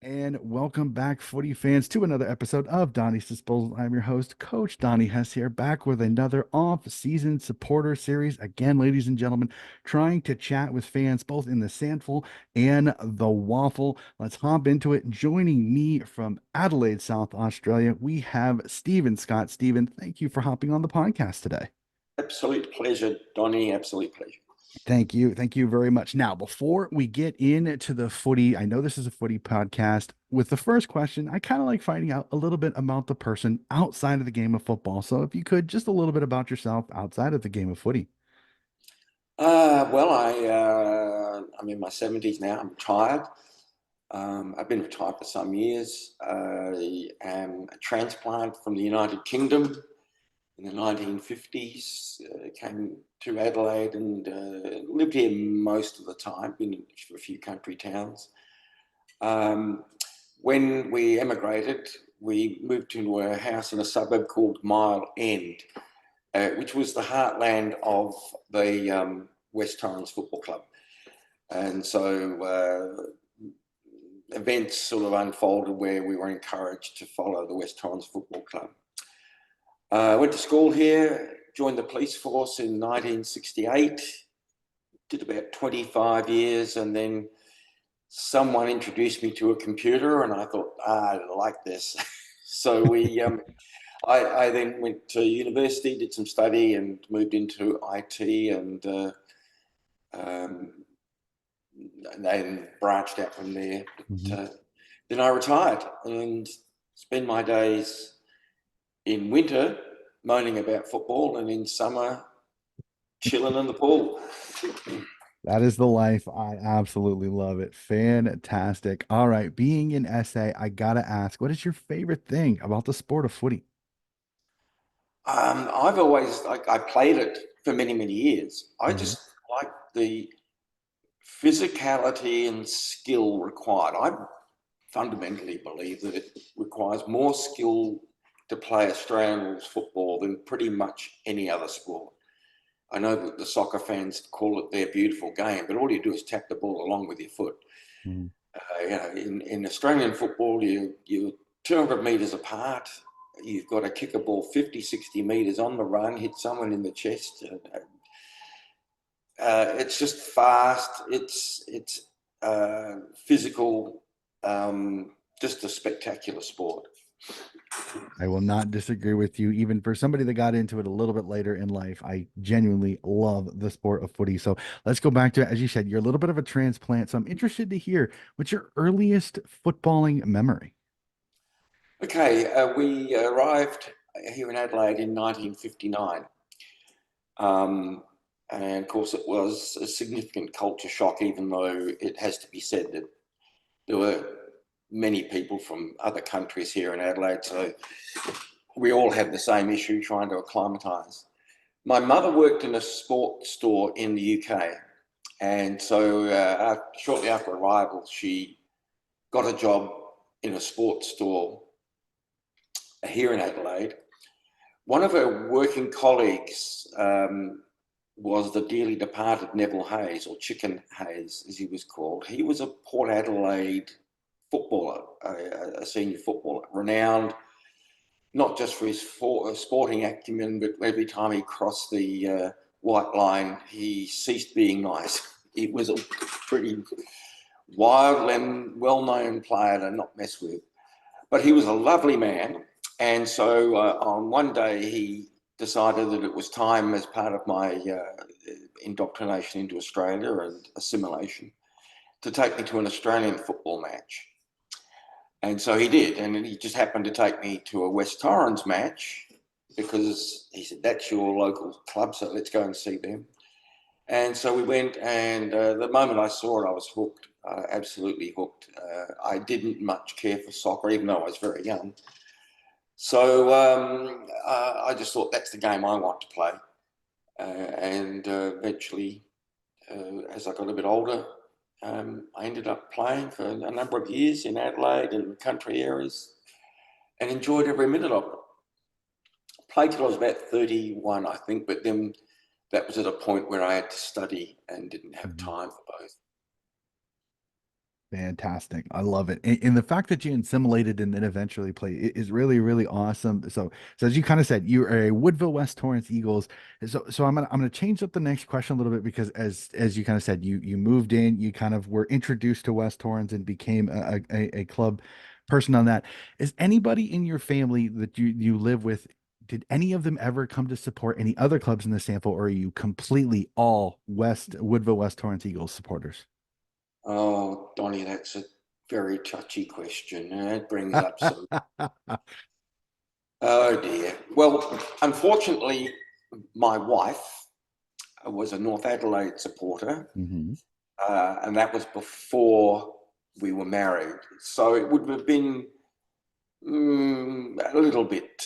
And welcome back, footy fans, to another episode of Donnie's Disposal. I'm your host, Coach Donnie Hess here, back with another off-season supporter series. Again, ladies and gentlemen, trying to chat with fans both in the Sandful and the Waffle. Let's hop into it. Joining me from Adelaide, South Australia, we have Stephen Scott. Stephen, thank you for hopping on the podcast today. Absolute pleasure, Donny. Absolute pleasure. Thank you. Thank you very much. Now, before we get into the footy, I know this is a footy podcast. With the first question, I kind of like finding out a little bit about the person outside of the game of football. So, if you could, just a little bit about yourself outside of the game of footy. I'm in my 70s now. I'm retired. I've been retired for some years. I am a transplant from the United Kingdom in the 1950s. Came to Adelaide and lived here most of the time. Been in a few country towns. Um, when we emigrated, we moved into a house in a suburb called Mile End, which was the heartland of the West Torrens Football Club. And so events sort of unfolded where we were encouraged to follow the West Torrens Football Club. I went to school here, joined the police force in 1968, did about 25 years, and then someone introduced me to a computer and I thought, I like this. So I then went to university, did some study and moved into IT um, and then branched out from there. But, Mhm. then I retired and spend my days in winter moaning about football and in summer chilling in the pool. That is the life. I absolutely love it. Fantastic. All right. Being an essay, I got to ask, what is your favorite thing about the sport of footy? I've always, like, I played it for many, many years. I Mhm. just like the physicality and skill required. I fundamentally believe that it requires more skill to play Australian rules football than pretty much any other sport. I know that the soccer fans call it their beautiful game, but all you do is tap the ball along with your foot. Mhm. In Australian football, you're 200 metres apart. You've got to kick a ball 50, 60 metres on the run, hit someone in the chest. It's just fast. It's physical. Just a spectacular sport. I will not disagree with you. Even for somebody that got into it a little bit later in life, I genuinely love the sport of footy. So let's go back to, as you said, you're a little bit of a transplant. So I'm interested to hear what's your earliest footballing memory? Okay, we arrived here in Adelaide in 1959. Um, and of course, it was a significant culture shock, even though it has to be said that there were many people from other countries here in Adelaide. So we all had the same issue trying to acclimatise. My mother worked in a sports store in the UK. And so shortly after arrival, she got a job in a sports store here in Adelaide. One of her working colleagues was the dearly departed Neville Hayes, or Chicken Hayes, as he was called. He was a Port Adelaide footballer, a senior footballer, renowned not just for his sporting acumen, but every time he crossed the white line, he ceased being nice. It was a pretty wild and well-known player to not mess with. But he was a lovely man. And so on one day, he decided that it was time, as part of my indoctrination into Australia and assimilation, to take me to an Australian football match. And so he did. And he just happened to take me to a West Torrens match because he said, that's your local club, so let's go and see them. And so we went, and the moment I saw it, I was hooked, absolutely hooked. I didn't much care for soccer, even though I was very young. So I just thought that's the game I want to play. And eventually, as I got a bit older, I ended up playing for a number of years in Adelaide and country areas and enjoyed every minute of it. Played till I was about 31, I think, but then that was at a point where I had to study and didn't have Mhm. time for both. Fantastic. I love it. And the fact that you assimilated and then eventually played is really, really awesome. So as you kind of said, you are a Woodville-West Torrens Eagles. So I'm gonna change up the next question a little bit because as you kind of said, you moved in, you kind of were introduced to West Torrens and became a club person on that. Is anybody in your family that you live with, did any of them ever come to support any other clubs in the sample, or are you completely all Woodville-West Torrens Eagles supporters? Oh, Donnie, that's a very touchy question. It brings up some. Oh dear. Well, unfortunately, my wife was a North Adelaide supporter, Hmm. and that was before we were married. So it would have been a little bit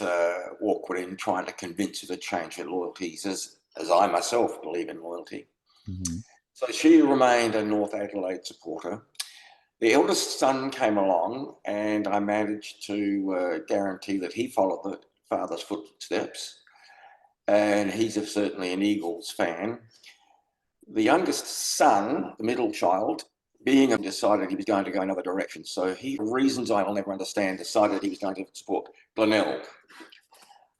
awkward in trying to convince her to change her loyalties, as I myself believe in loyalty. Hmm. So she remained a North Adelaide supporter. The eldest son came along, and I managed to guarantee that he followed the father's footsteps, and he's certainly an Eagles fan. The youngest son, the middle child, being decided he was going to go another direction. So he, for reasons I'll never understand, decided he was going to support Glenelg.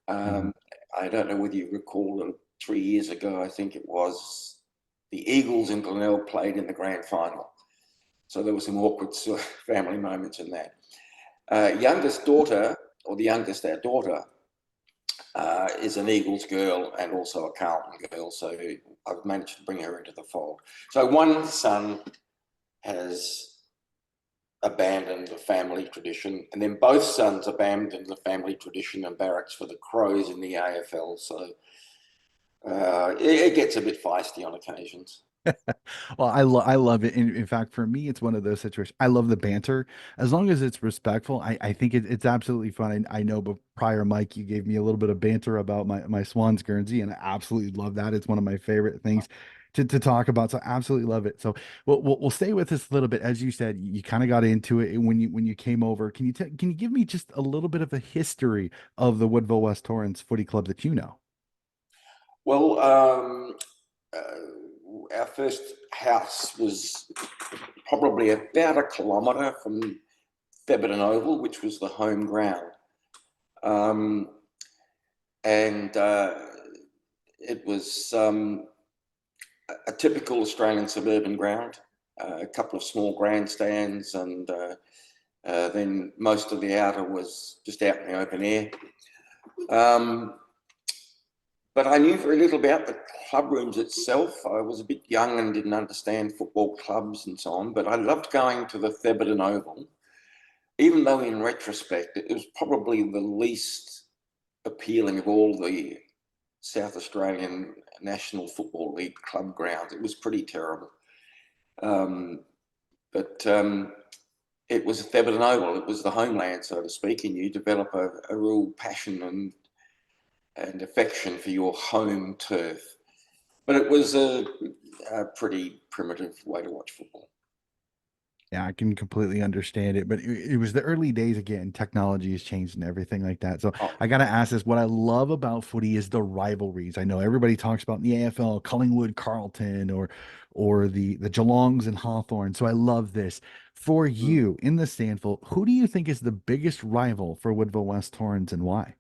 Hmm. Um, I don't know whether you recall that 3 years ago, I think it was, the Eagles and Glenelg played in the grand final. So there were some awkward sort of family moments in that. Youngest daughter, or the youngest, our daughter, is an Eagles girl and also a Carlton girl. So I've managed to bring her into the fold. So one son has abandoned the family tradition, and then both sons abandoned the family tradition and barracks for the Crows in the AFL. So it gets a bit feisty on occasions. Well, I love it. In fact, for me, it's one of those situations. I love the banter as long as it's respectful. I think it's absolutely fun. I know, but prior, Mike, you gave me a little bit of banter about my Swans Guernsey, and I absolutely love that. It's one of my favorite things to talk about. So I absolutely love it. So we'll stay with this a little bit. As you said, you kind of got into it when you came over. Can you give me just a little bit of a history of the Woodville West Torrens Footy Club that you know? Well, our first house was probably about a kilometre from Thebarton Oval, which was the home ground. Um, and it was a typical Australian suburban ground, a couple of small grandstands, and then most of the outer was just out in the open air. Um, but I knew very little about the club rooms itself. I was a bit young and didn't understand football clubs and so on, but I loved going to the Thebarton Oval, even though in retrospect it was probably the least appealing of all the South Australian National Football League club grounds. It was pretty terrible. Um, but it was a Thebarton Oval. It was the homeland, so to speak, and you develop a real passion and affection for your home turf. But it was a pretty primitive way to watch football. Yeah, I can completely understand it, but it was the early days again. Technology has changed and everything like that. So Oh, I gotta ask this: what I love about footy is the rivalries. I know everybody talks about in the AFL, Collingwood, Carlton, or the Geelongs and Hawthorn. So I love this. For mm. you in the Sandful, who do you think is the biggest rival for Woodville West Torrens and why?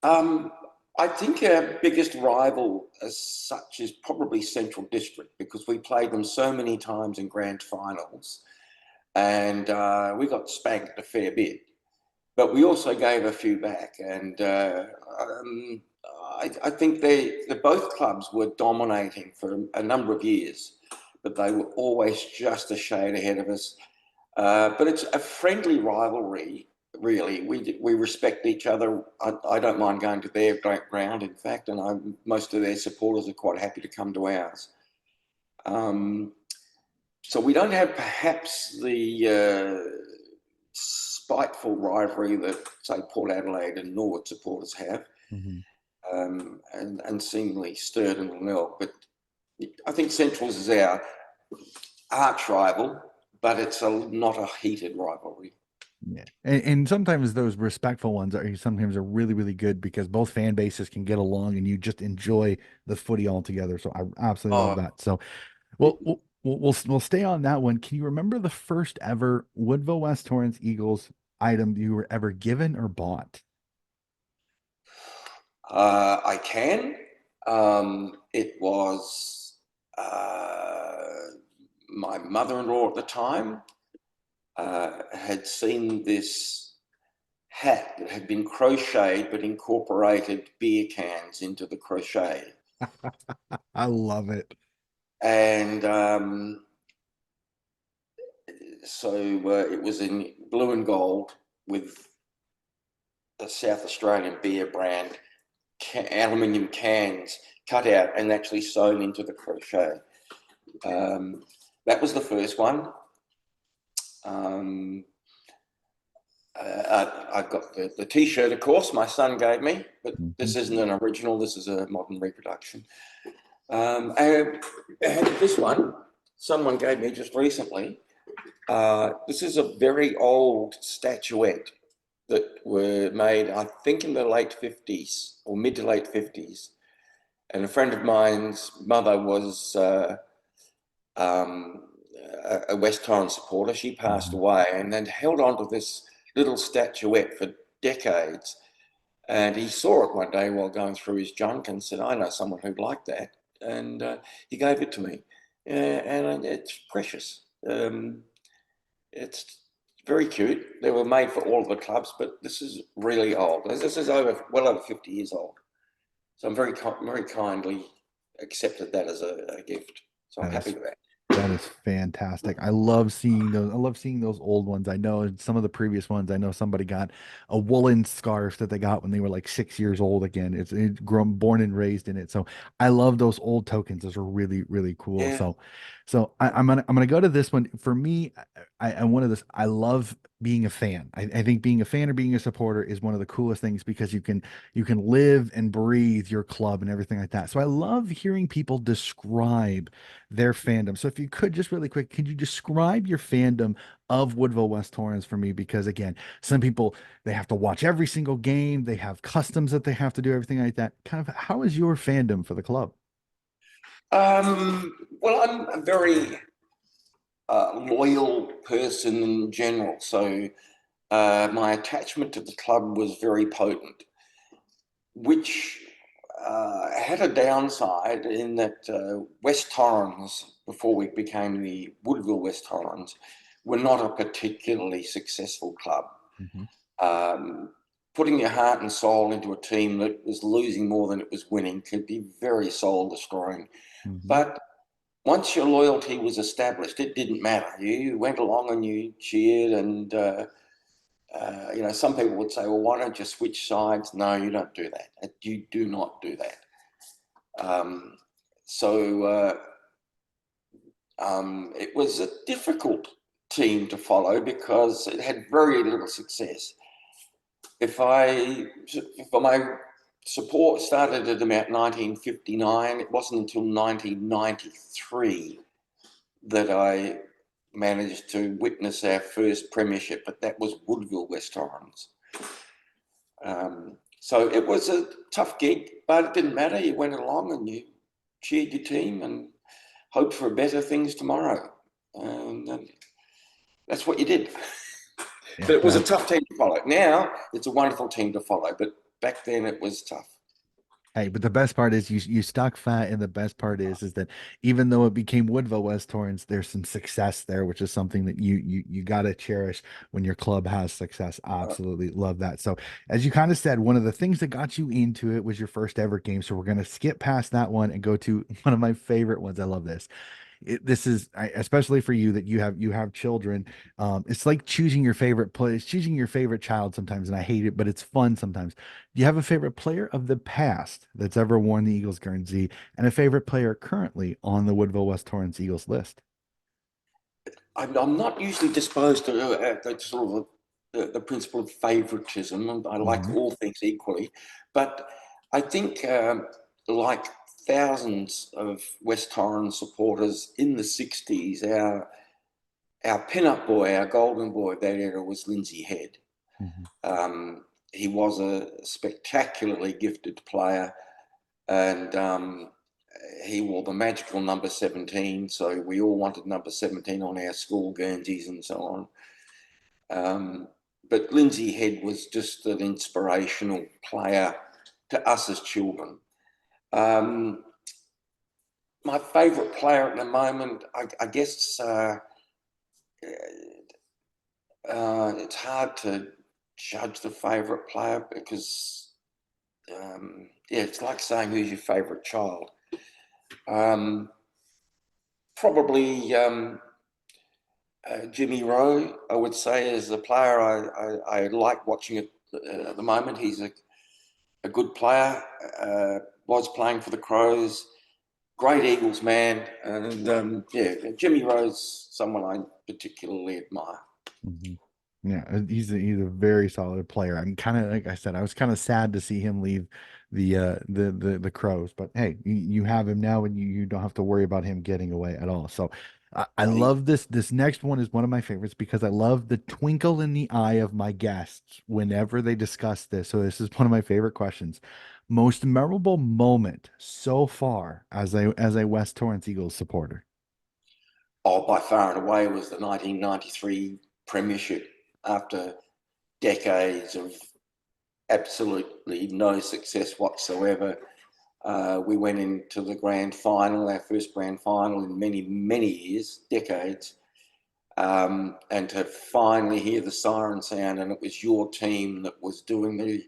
Um, I think our biggest rival as such is probably Central District because we played them so many times in grand finals and we got spanked a fair bit. But we also gave a few back, and um, I think both clubs were dominating for a number of years, but they were always just a shade ahead of us. But it's a friendly rivalry, really. We respect each other. I don't mind going to their ground, in fact, and most of their supporters are quite happy to come to ours. Um, so we don't have perhaps the spiteful rivalry that, say, Port Adelaide and Norwood supporters have, Mhm. and seemingly Sturt and Glenelg. But I think Central's is our arch rival, but it's not a heated rivalry. Yeah. And sometimes those respectful ones are sometimes are really, really good because both fan bases can get along and you just enjoy the footy all together. So I absolutely love Oh, that. So it, well, We'll stay on that one. Can you remember the first ever Woodville-West Torrens Eagles item you were ever given or bought? I can. It was my mother-in-law at the time had seen this hat that had been crocheted but incorporated beer cans into the crochet. I love it. And so it was in blue and gold with the South Australian beer brand aluminium cans cut out and actually sewn into the crochet. That was the first one. I've got the T-shirt, of course, my son gave me, but this Mhm. isn't an original. This is a modern reproduction. And this one, someone gave me just recently. This is a very old statuette that were made, I think, in the late 50s or mid to late 50s. And a friend of mine's mother was um, a West Torrens supporter. She passed Mhm. away and then held on to this little statuette for decades. And he saw it one day while going through his junk and said, I know someone who'd like that. And he gave it to me. And it's precious. It's very cute. They were made for all of the clubs, but this is really old. This is well over 50 years old. So I'm very kindly accepted that as a gift. So I'm That happy is with that. That is fantastic. I love seeing those. I love seeing those old ones. I know some of the previous ones. I know somebody got a woolen scarf that they got when they were like 6 years old again. It's grown, born and raised in it. So I love those old tokens. Those are really, really cool. Yeah, I'm gonna go to this one. For me, I one of this. I love being a fan. I think being a fan or being a supporter is one of the coolest things because you can live and breathe your club and everything like that. So I love hearing people describe their fandom. So if you could just really quick, could you describe your fandom of Woodville-West Torrens for me? Because again, some people they have to watch every single game, they have customs that they have to do, everything like that. Kind of how is your fandom for the club? well, I'm a very loyal person in general, so my attachment to the club was very potent, which had a downside in that West Torrens, before we became the Woodville-West Torrens, were not a particularly successful club. Mhm. Um, Putting your heart and soul into a team that was losing more than it was winning could be very soul destroying. Mhm. But once your loyalty was established, it didn't matter. You went along and you cheered, and some people would say, "Well, why don't you switch sides?" No, you don't do that. You do not do that. Um, so it was a difficult team to follow because it had very little success. For my support started at about 1959. It wasn't until 1993 that I managed to witness our first premiership, but that was Woodville-West Torrens. So it was a tough gig, but it didn't matter. You went along and you cheered your team and hoped for better things tomorrow. And that's what you did. Yeah, But it was a that tough team to follow. Now it's a wonderful team to follow, but back then it was tough. Hey, but the best part is you stuck fat, and the best part is that even though it became Woodville West Torrens, there's some success there, which is something that you got to cherish when your club has success. Uh, Absolutely love that. So, as you kind of said, one of the things that got you into it was your first ever game. So we're gonna skip past that one and go to one of my favorite ones. I love this. This is especially for you that you have children. It's like choosing your favorite place, choosing your favorite child sometimes, and I hate it, but it's fun sometimes. Do you have a favorite player of the past that's ever worn the Eagles Guernsey, and a favorite player currently on the Woodville West Torrens Eagles list? I'm not usually disposed to the sort of the principle of favoritism, and I like Hmm. all things equally. But I think, like thousands of West Torrens supporters in the 60s, our pin-up boy, our golden boy of that era was Lindsay Head. Hmm. He was a spectacularly gifted player, and he wore the magical number 17, so we all wanted number 17 on our school Guernseys and so on. But Lindsay Head was just an inspirational player to us as children. My favourite player at the moment, I guess it's hard to judge the favourite player because, it's like saying who's your favourite child. Probably Jimmy Rowe, I would say, is a player I like watching at the moment. He's a good player, was playing for the Crows, great Eagles man, and Jimmy Rowe's someone I particularly admire. Mm-hmm. Yeah, he's a very solid player. I'm kind of like I said, I was kind of sad to see him leave the Crows, but hey, you have him now, and you don't have to worry about him getting away at all. So I He, love this. This next one is one of my favorites because I love the twinkle in the eye of my guests whenever they discuss this. So this is one of my favorite questions. Most memorable moment so far as a West Torrens Eagles supporter. by far and away, was the 1993 Premiership after decades of absolutely no success whatsoever. We went into the grand final, our first grand final in many, many years, decades. And to finally hear the siren sound, and it was your team that was doing the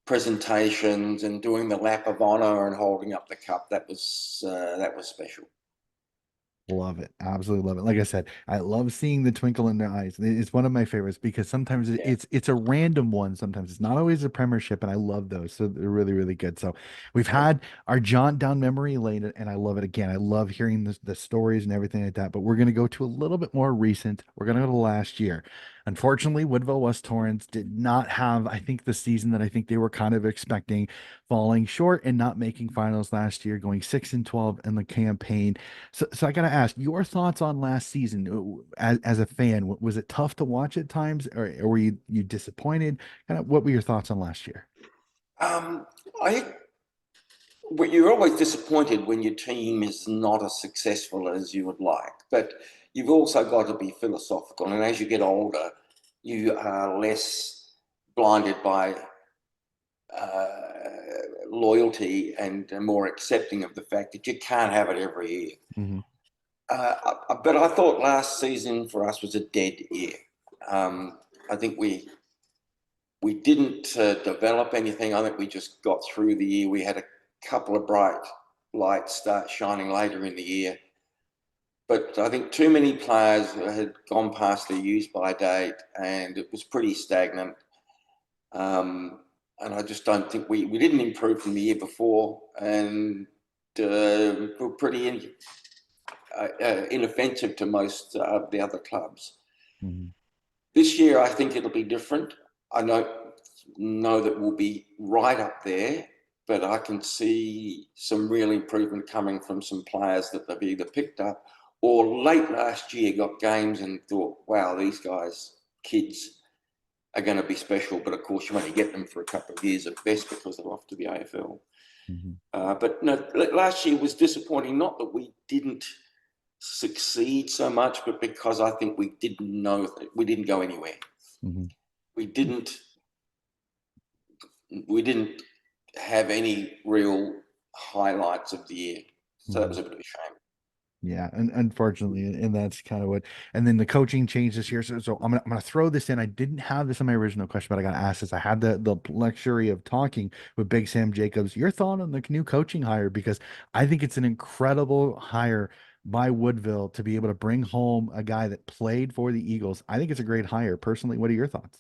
presentations and doing the lap of honour and holding up the cup. That was special. Love it. Absolutely love it. Like I said, I love seeing the twinkle in their eyes. It's one of my favorites because sometimes Yeah. it's a random one. Sometimes it's not always a premiership, and I love those. So they're really, really good. So we've had our jaunt down memory lane, and I love it again. I love hearing the stories and everything like that. But we're gonna go to a little bit more recent. We're gonna go to last year. Unfortunately, Woodville-West Torrens did not have, I think, the season that I think they were kind of expecting, falling short and not making finals last year, going 6-12 in the campaign. So I got to ask your thoughts on last season as a fan. Was it tough to watch at times, or were you disappointed? Kind of what were your thoughts on last year? Um, I think you're always disappointed when your team is not as successful as you would like, but you've also got to be philosophical. And as you get older, you are less blinded by loyalty and more accepting of the fact that you can't have it every year. Hmm. But I thought last season for us was a dead year. I think we didn't develop anything. I think we just got through the year. We had a couple of bright lights start shining later in the year. But I think too many players had gone past their use by date and it was pretty stagnant. And I just don't think we didn't improve from the year before, and we're pretty inoffensive to most of the other clubs. Hmm. This year, I think it'll be different. I know that we'll be right up there, but I can see some real improvement coming from some players that they've either picked up or late last year got games and thought, wow, these guys, kids, are going to be special. But of course, you only get them for a couple of years at best because they're off to the AFL. Hmm. But no, last year was disappointing. Not that we didn't succeed so much, but because I think we didn't know that we didn't go anywhere. Hmm. We didn't have any real highlights of the year. So that Hmm. was a bit of a shame. Yeah, and unfortunately, and that's kind of what. And then the coaching changed this year, so I'm gonna throw this in. I didn't have this in my original question, but I got to ask this. I had the luxury of talking with Big Sam Jacobs. Your thought on the new coaching hire, because I think it's an incredible hire by Woodville to be able to bring home a guy that played for the Eagles. I think it's a great hire. Personally, what are your thoughts?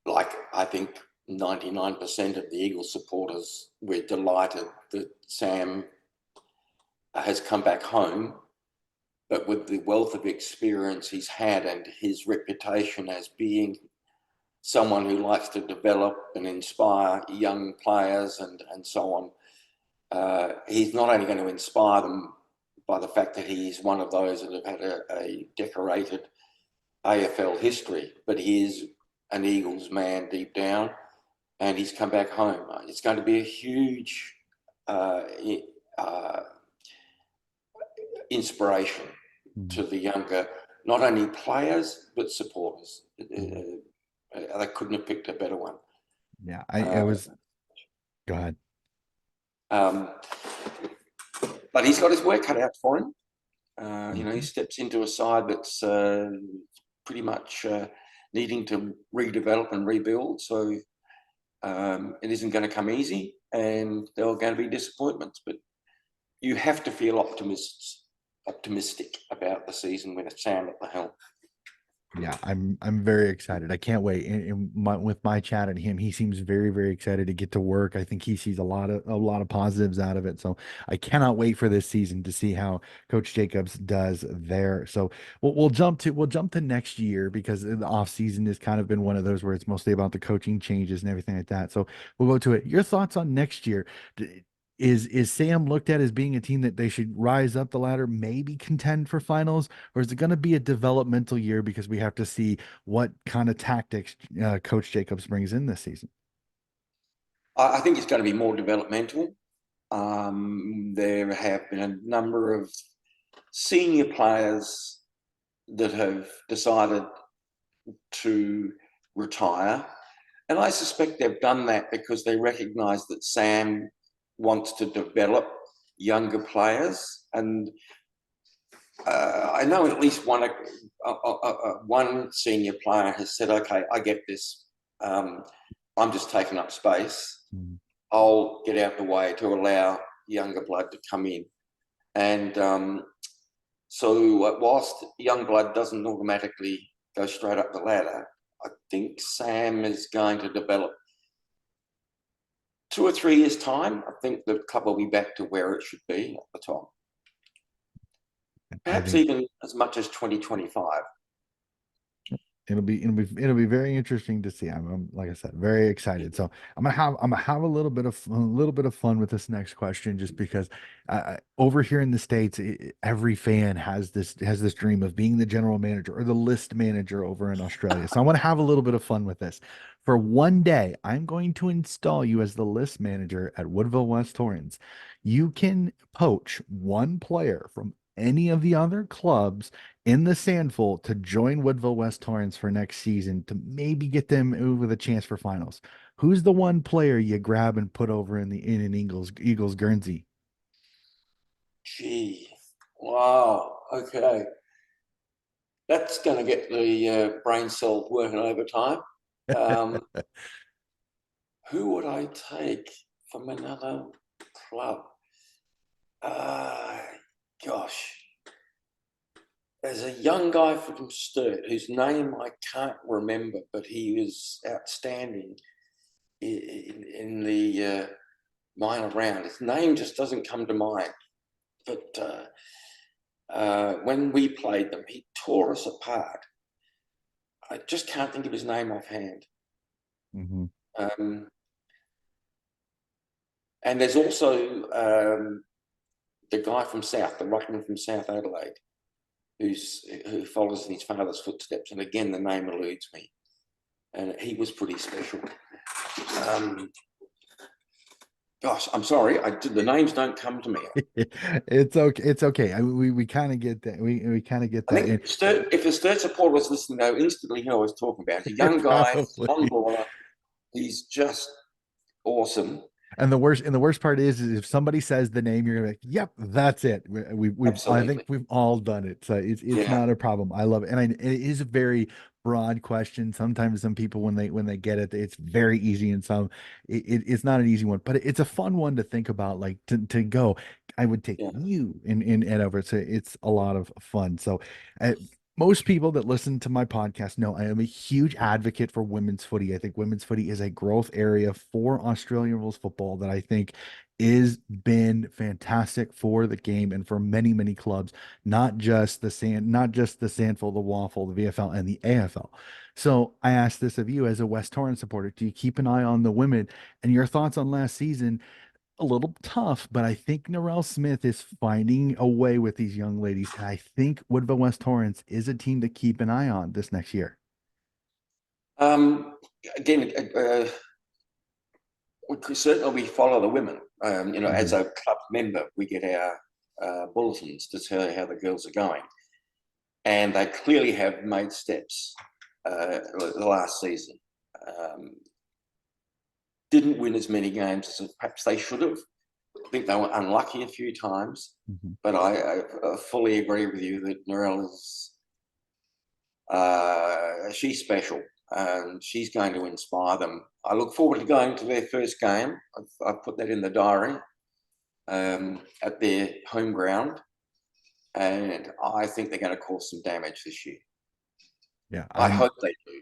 Like, I think 99% of the Eagles supporters were delighted that Sam has come back home, but with the wealth of experience he's had and his reputation as being someone who likes to develop and inspire young players and so on, he's not only going to inspire them by the fact that he's one of those that have had a decorated AFL history, but he is an Eagles man deep down, and he's come back home. It's going to be a huge uh, inspiration Mhm. to the younger, not only players but supporters. Mhm. They couldn't have picked a better one. Yeah, it Uh, was. Go ahead. um, but he's got his work cut out for him. He Mhm. steps into a side that's pretty much needing to redevelop and rebuild. So it isn't going to come easy, and there are going to be disappointments. But you have to feel optimistic about the season when it's Sam at the helm. Yeah, I'm very excited. I can't wait. With my chat and him, he seems very, very excited to get to work. I think he sees a lot of positives out of it. So I cannot wait for this season to see how Coach Jacobs does there. So we'll jump to next year, because the off season has kind of been one of those where it's mostly about the coaching changes and everything like that. So we'll go to it. Your thoughts on next year? Is Sam looked at as being a team that they should rise up the ladder, maybe contend for finals? Or is it going to be a developmental year because we have to see what kind of tactics Coach Jacobs brings in this season? I think it's going to be more developmental. There have been a number of senior players that have decided to retire. And I suspect they've done that because they recognise that Sam wants to develop younger players. And I know at least one senior player has said, "Okay, I get this. I'm just taking up space. Mhm. I'll get out the way to allow younger blood to come in." And so, whilst young blood doesn't automatically go straight up the ladder, I think Sam is going to develop. 2 or 3 years' time, I think the club will be back to where it should be at the top. I Perhaps think even as much as 2025. it'll be very interesting to see. I'm like I said, very excited. So I'm gonna have a little bit of fun with this next question, just because over here in the States, every fan has this dream of being the general manager or the list manager over in Australia. So I want to have a little bit of fun with this. For one day, I'm going to install you as the list manager at Woodville-West Torrens. You can poach one player from any of the other clubs in the Sandful to join Woodville-West Torrens for next season, to maybe get them with a chance for finals. Who's the one player you grab and put over in an Eagles Guernsey? Gee, wow. Okay. That's going to get the brain cells working overtime. Um, who would I take from another club? Uh, Gosh, there's a young guy from Sturt whose name I can't remember, but he was outstanding in the minor round. His name just doesn't come to mind. But when we played them, he tore us apart. I just can't think of his name offhand. Mhm. Um, and there's also the guy from South, the ruckman from South Adelaide, who follows in his father's footsteps. And again, the name eludes me. And he was pretty special. Um, Gosh, I'm sorry. The names don't come to me. It's okay. It's okay. We kind of get that. We kind of get I that. think if a Sturt supporter was listening, they'll instantly know what I was talking about. He's a young guy, long Probably. baller. He's just awesome. And the worst part is if somebody says the name, you're gonna be like, "Yep, that's it." I think Absolutely. we've all done it, so it's Yeah. not a problem. I love it, and it is a very broad question. Sometimes some people, when they get it, it's very easy, and it's not an easy one, but it's a fun one to think about. Like to go, I would take Yeah. you in Ed over. So it's a lot of fun. So. Uh, most people that listen to my podcast know I am a huge advocate for women's footy. I think women's footy is a growth area for Australian rules football that I think is been fantastic for the game and for many, many clubs, not just the Sandful, the Waffle, the VFL, and the AFL. So I ask this of you as a West Torrens supporter: do you keep an eye on the women? And your thoughts on last season? A little tough, but I think Narelle Smith is finding a way with these young ladies. And I think Woodville-West Torrens is a team to keep an eye on this next year. Um, Again, certainly we follow the women. As Mhm. a club member, we get our bulletins to tell you how the girls are going, and they clearly have made steps the last season. Um, didn't win as many games as perhaps they should have. I think they were unlucky a few times, Mhm. but I fully agree with you that Narelle is she's special. She's going to inspire them. I look forward to going to their first game. I've put that in the diary at their home ground, and I think they're going to cause some damage this year. Yeah, I hope they do.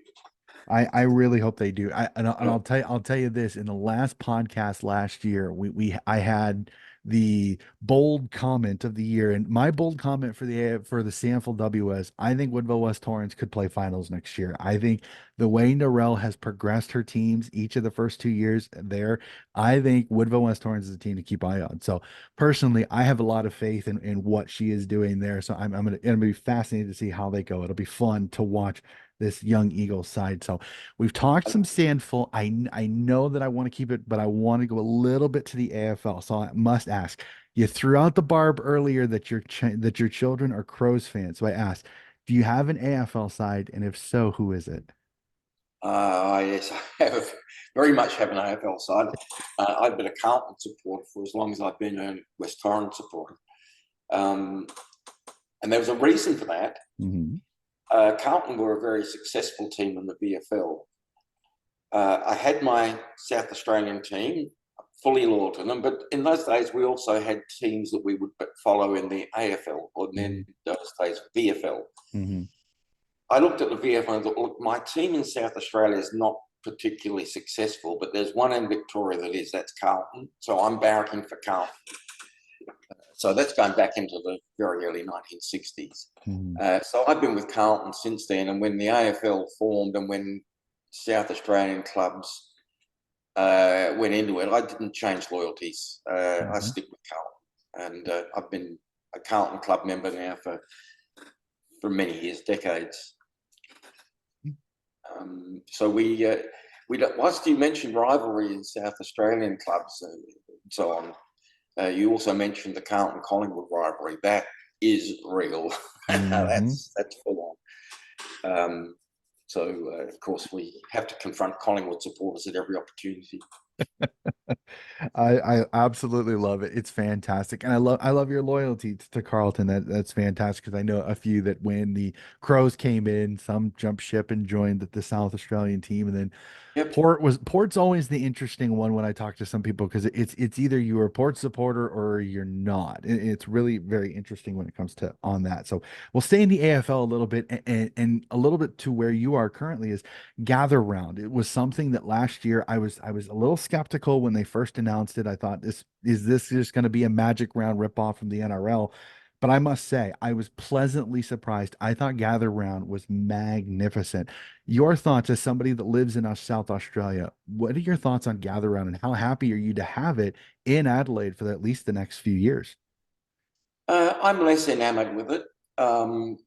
I really hope they do. And Yeah. I'll tell you this, in the last podcast last year, I had the bold comment of the year, and my bold comment for the Sanford WS, I think Woodville-West Torrens could play finals next year. I think the way Norell has progressed her teams each of the first 2 years there, I think Woodville-West Torrens is a team to keep eye on. So personally, I have a lot of faith in what she is doing there. So gonna be fascinated to see how they go. It'll be fun to watch this young Eagles side. So we've talked some Sandful. I know that I want to keep it, but I want to go a little bit to the AFL. So I must ask. You threw out the barb earlier that that your children are Crows fans. So I asked, do you have an AFL side, and if so, who is it? Yes, I have very much have an AFL side. I've been a Carlton supporter for as long as I've been a West Torrens supporter. Um, and there was a reason for that. Hmm. Carlton were a very successful team in the VFL. I had my South Australian team, fully loyal to them, but in those days we also had teams that we would follow in the AFL, or then those days VFL. Hmm. I looked at the VFL and thought, look, my team in South Australia is not particularly successful, but there's one in Victoria that is, that's Carlton. So I'm barracking for Carlton. So that's going back into the very early 1960s. Hmm. So I've been with Carlton since then. And when the AFL formed and when South Australian clubs went into it, I didn't change loyalties. I Hmm. stick with Carlton. And I've been a Carlton club member now for many years, decades. So whilst you mentioned rivalry in South Australian clubs and so on, you also mentioned the Carlton Collingwood rivalry. That is real. Hmm. That's full on. Of course, we have to confront Collingwood supporters at every opportunity. I absolutely love it. It's fantastic. And I love your loyalty to Carlton. That's fantastic because I know a few that when the Crows came in, some jumped ship and joined the South Australian team. And then Yep. Port's always the interesting one when I talk to some people because it's either you're a Port supporter or you're not. It's really very interesting when it comes to on that. So we'll stay in the AFL a little bit and a little bit to where you are currently is Gather Round. It was something that last year I was a little skeptical when they first announced it. I thought this just going to be a Magic Round ripoff from the NRL? But I must say, I was pleasantly surprised. I thought Gather Round was magnificent. Your thoughts as somebody that lives in South Australia, what are your thoughts on Gather Round and how happy are you to have it in Adelaide for at least the next few years? I'm less enamored with it. Um,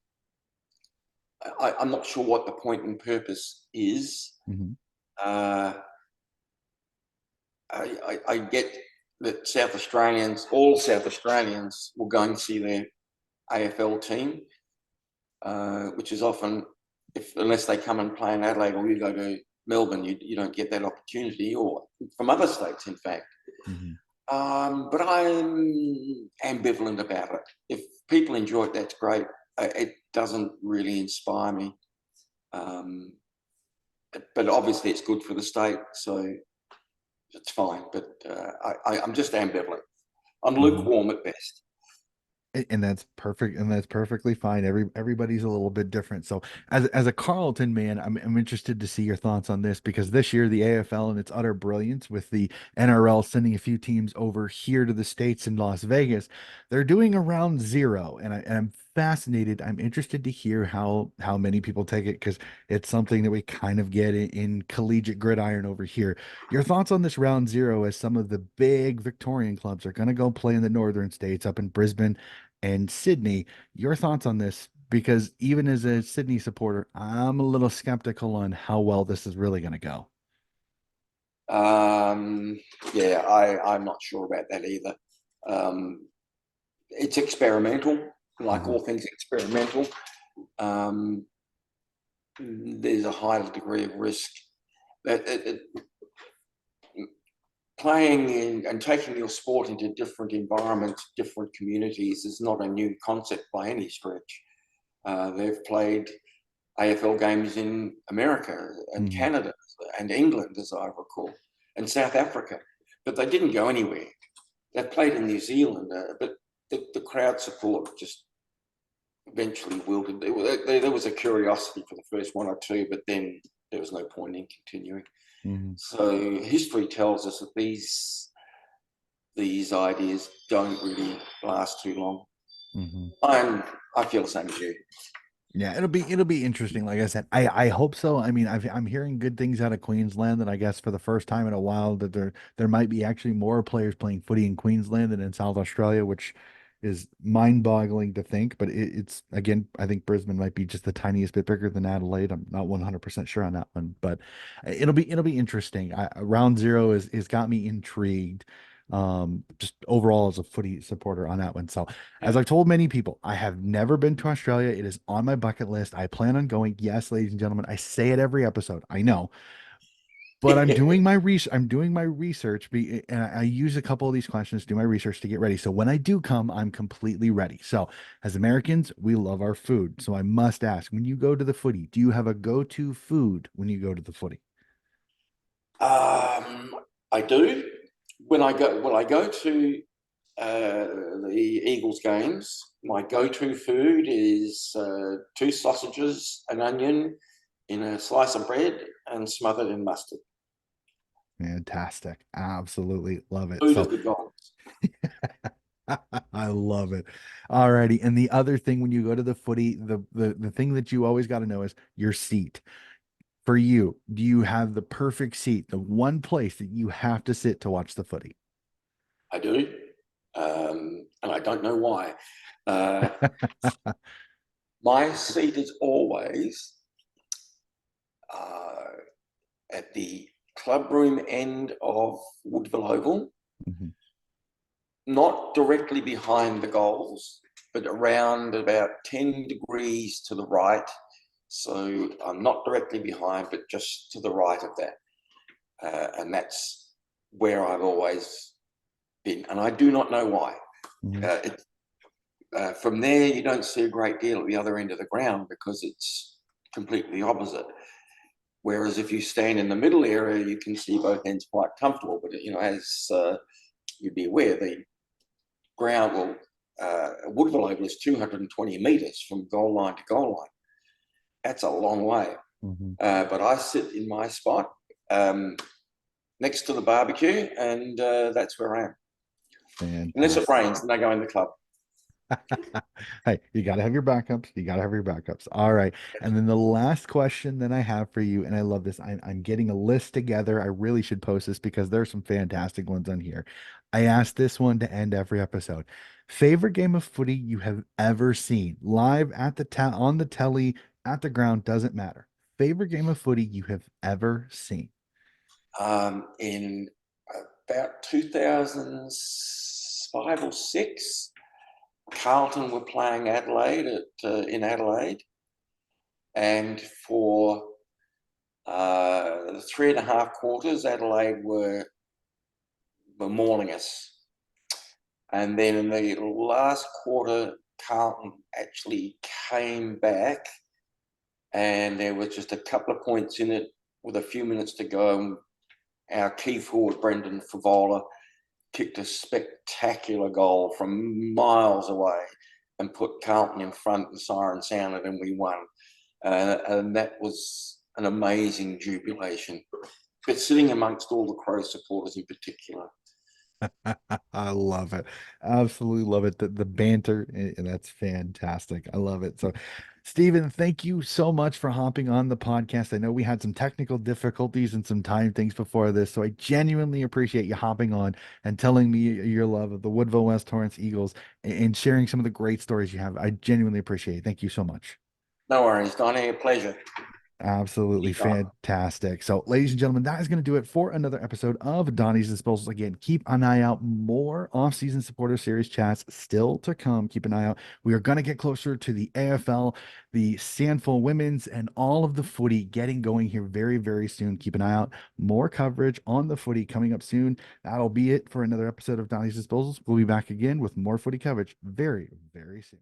I'm not sure what the point and purpose is. Hmm. Uh, I get that all South Australians, will go and see their AFL team, which is often, unless they come and play in Adelaide or you go to Melbourne, you don't get that opportunity, or from other states, in fact. Hmm. But I'm ambivalent about it. If people enjoy it, that's great. It doesn't really inspire me. Um, but obviously, it's good for the state, so it's fine. But I'm just ambivalent. I'm Hmm. lukewarm at best. And that's perfect, and that's perfectly fine. Everybody's a little bit different. So, as a Carlton man, I'm interested to see your thoughts on this because this year the AFL and its utter brilliance with the NRL sending a few teams over here to the States in Las Vegas, they're doing a round zero, and I'm fascinated. I'm interested to hear how many people take it because it's something that we kind of get in collegiate gridiron over here. Your thoughts on this round zero as some of the big Victorian clubs are going to go play in the northern states up in Brisbane and Sydney, your thoughts on this? Because even as a Sydney supporter, I'm a little skeptical on how well this is really going to go. Um, yeah, I'm not sure about that either. Um, it's experimental, like Mhm. all things experimental. Um, there's a high degree of risk. Playing in and taking your sport into different environments, different communities is not a new concept by any stretch. They've played AFL games in America and Mhm. Canada and England, as I recall, and South Africa, but they didn't go anywhere. They played in New Zealand, but the crowd support just eventually wilted. There was a curiosity for the first one or two, but then there was no point in continuing. Mhm. So history tells us that these ideas don't really last too long. Mhm. I feel the same as you. Yeah, it'll be interesting. Like I said, I hope so. I mean, I'm hearing good things out of Queensland, and I guess for the first time in a while that there might be actually more players playing footy in Queensland than in South Australia, which is mind-boggling to think. But it's again, I think Brisbane might be just the tiniest bit bigger than Adelaide. I'm not 100% sure on that one, but it'll be interesting. Round zero is got me intrigued. Just overall as a footy supporter on that one. So as Yeah. I've told many people, I have never been to Australia. It is on my bucket list. I plan on going. Yes, ladies and gentlemen, I say it every episode. I know, but I'm doing my research. I'm doing my research, and I use a couple of these questions to do my research to get ready. So when I do come, I'm completely ready. So as Americans, we love our food. So I must ask: when you go to the footy, do you have a go-to food when you go to the footy? I do. When I go to the Eagles games, my go-to food is two sausages, an onion in a slice of bread, and smothered in mustard. Fantastic. Absolutely love it. Food So of the gods. I love it. Alrighty. And the other thing when you go to the footy, the thing that you always got to know is your seat. For you, do you have the perfect seat, the one place that you have to sit to watch the footy? I do, and I don't know why. Uh, my seat is always uh, at the clubroom end of Woodville Oval, Mhm. not directly behind the goals, but around about 10 degrees to the right. So I'm not directly behind, but just to the right of that. And that's where I've always been. And I do not know why. Mhm. Uh, it, from there, you don't see a great deal at the other end of the ground because it's completely opposite. Whereas if you stand in the middle area, you can see both ends quite comfortable. But as you'd be aware, the ground will Woodville Oval is 220 metres from goal line to goal line. That's a long way. Mhm. But I sit in my spot um, next to the barbecue, and that's where I am. Unless it Fantastic. rains, then I go in the club. Hey, you got to have your backups. You got to have your backups. All right. And then the last question that I have for you, and I love this. I'm getting a list together. I really should post this because there's some fantastic ones on here. I asked this one to end every episode. Favorite game of footy you have ever seen, live at the on the telly, at the ground, doesn't matter. Favorite game of footy you have ever seen. In about 2005 or six, Carlton were playing Adelaide in Adelaide, and for 3.5 quarters, Adelaide were mauling us. And then in the last quarter, Carlton actually came back, and there was just a couple of points in it with a few minutes to go. And our key forward, Brendan Favola, kicked a spectacular goal from miles away and put Carlton in front. The siren sounded, and we won. And that was an amazing jubilation. But sitting amongst all the Crow supporters in particular. I love it. Absolutely love it. The banter, and that's fantastic. I love it. So, Stephen, thank you so much for hopping on the podcast. I know we had some technical difficulties and some time things before this, so I genuinely appreciate you hopping on and telling me your love of the Woodville-West Torrens Eagles and sharing some of the great stories you have. I genuinely appreciate it. Thank you so much. No worries, Donnie. A pleasure. Absolutely Sure. fantastic. So, ladies and gentlemen, that is going to do it for another episode of Donnie's Disposals. Again, keep an eye out. More off-season supporter series chats still to come. Keep an eye out. We are going to get closer to the AFL, the Sandful Women's, and all of the footy getting going here very, very soon. Keep an eye out. More coverage on the footy coming up soon. That'll be it for another episode of Donnie's Disposals. We'll be back again with more footy coverage very, very soon.